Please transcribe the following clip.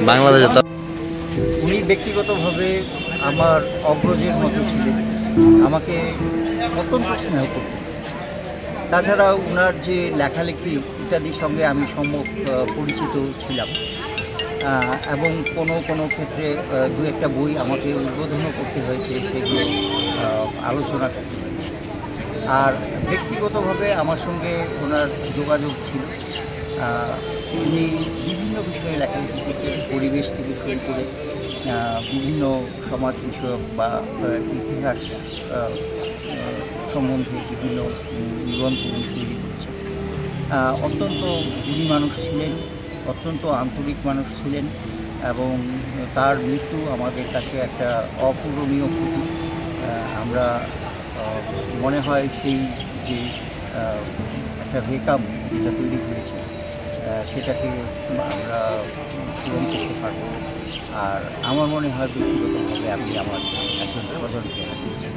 বাংলাদেশে তো উনি ব্যক্তিগতভাবে আমার অগ্রজের মতো ছিলেন, আমাকে অত্যন্ত স্নেহ করতেন। তাছাড়া ওনার যে লেখালেখি ইত্যাদির সঙ্গে আমি সম্যক পরিচিত ছিলাম, এবং কোনো ক্ষেত্রে দু একটা বই আমাকে উদ্বোধনও করতে হয়েছে, সেগুলো আলোচনা করতে হয়েছে। আর ব্যক্তিগতভাবে আমার সঙ্গে ওনার যোগাযোগ ছিল। উনি বিভিন্ন বিষয়ে লেখালেখি করতেন, পরিবেশ থেকে শুরু করে বিভিন্ন সমাজ বিষয়ক বা ইতিহাস সম্বন্ধে বিভিন্ন নিবন্ধ উনি তৈরি করেছেন। অত্যন্ত গুণী মানুষ ছিলেন, অত্যন্ত আন্তরিক মানুষ ছিলেন, এবং তার মৃত্যু আমাদের কাছে একটা অপূরণীয় ক্ষতি। আমরা মনে হয় সেই যে একটা ভেকাম যেটা তৈরি হয়েছে সেটাকে আমরা পূরণ করতে পারব। আর আমার মনে হয় ব্যক্তিগতভাবে আমি আমার একজন স্বজনকে হারিয়েছি।